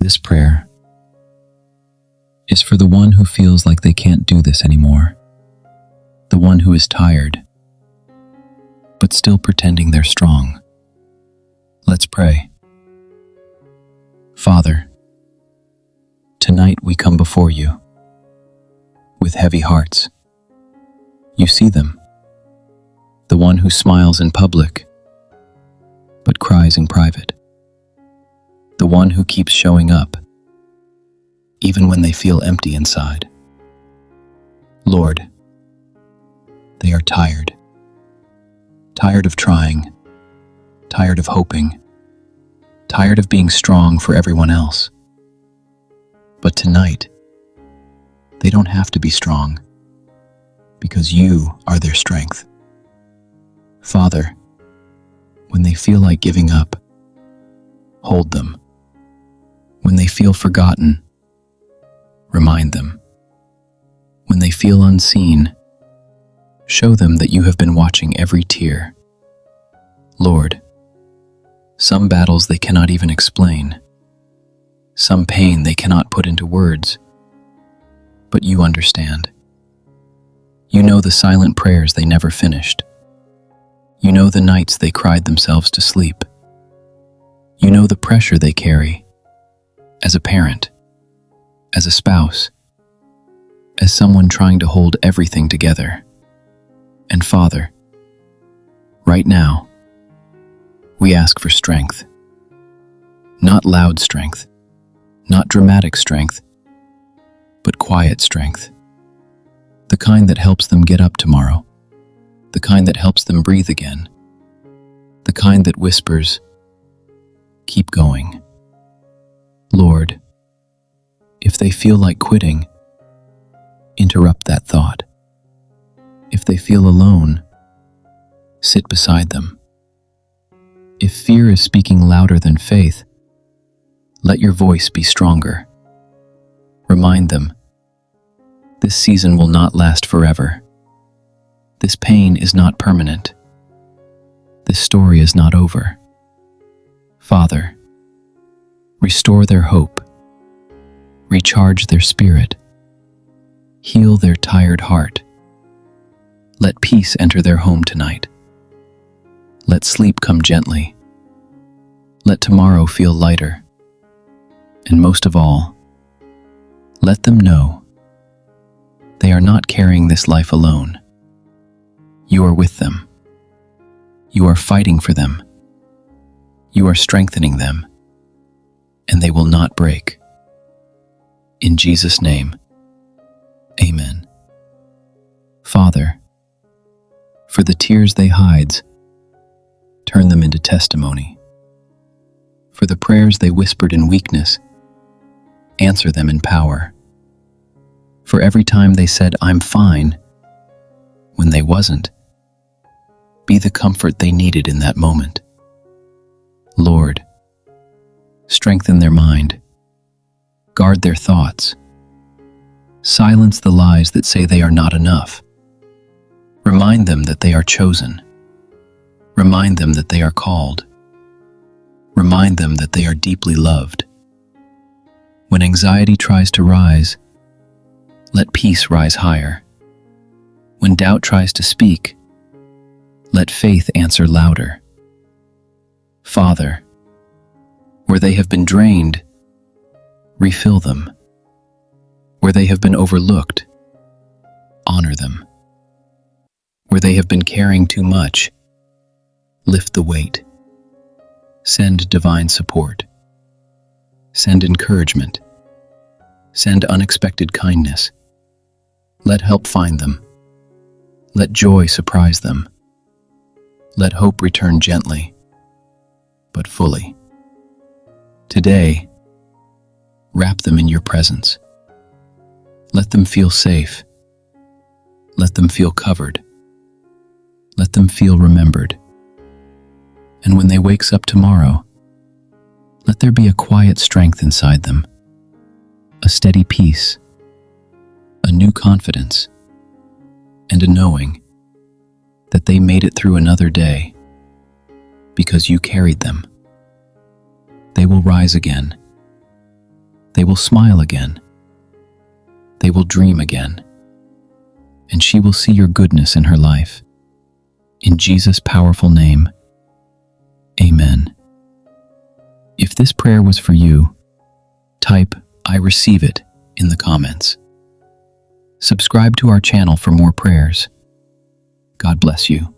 This prayer is for the one who feels like they can't do this anymore, the one who is tired, but still pretending they're strong. Let's pray. Father, tonight we come before you with heavy hearts. You see them, the one who smiles in public but cries in private, the one who keeps showing up even when they feel empty inside. Lord, they are tired of trying, tired of hoping, tired of being strong for everyone else. But tonight, they don't have to be strong, because you are their strength. Father, when they feel like giving up, hold them. When they feel forgotten, remind them. When they feel unseen, show them that you have been watching every tear. Lord, some battles they cannot even explain, some pain they cannot put into words, but you understand. You know the silent prayers they never finished. You know the nights they cried themselves to sleep. You know the pressure they carry as a parent, as a spouse, as someone trying to hold everything together. And Father, right now, we ask for strength. Not loud strength, not dramatic strength, but quiet strength. The kind that helps them get up tomorrow, the kind that helps them breathe again, the kind that whispers, keep going. Lord, if they feel like quitting, interrupt that thought. If they feel alone, sit beside them. If fear is speaking louder than faith, let your voice be stronger. Remind them, this season will not last forever. This pain is not permanent. This story is not over. Father, restore their hope, recharge their spirit, heal their tired heart. Let peace enter their home tonight. Let sleep come gently. Let tomorrow feel lighter. And most of all, let them know they are not carrying this life alone. You are with them. You are fighting for them. You are strengthening them, and they will not break. In Jesus' name, amen. Father, for the tears they hide, turn them into testimony. For the prayers they whispered in weakness, answer them in power. For every time they said, I'm fine, when they wasn't, be the comfort they needed in that moment. Lord, strengthen their mind, guard their thoughts, silence the lies that say they are not enough. Remind them that they are chosen. Remind them that they are called. Remind them that they are deeply loved. When anxiety tries to rise, let peace rise higher. When doubt tries to speak, let faith answer louder. Father, where they have been drained, refill them. Where they have been overlooked, honor them. Where they have been carrying too much, lift the weight. Send divine support. Send encouragement. Send unexpected kindness. Let help find them. Let joy surprise them. Let hope return gently, but fully. Today, wrap them in your presence. Let them feel safe. Let them feel covered. Let them feel remembered. And when they wakes up tomorrow, let there be a quiet strength inside them, a steady peace, a new confidence, and a knowing that they made it through another day because you carried them. They will rise again, They will smile again. They will dream again. And she will see your goodness in her life. In Jesus' powerful name, amen. If this prayer was for you, type "I receive it" in the comments. Subscribe to our channel for more prayers. God bless you.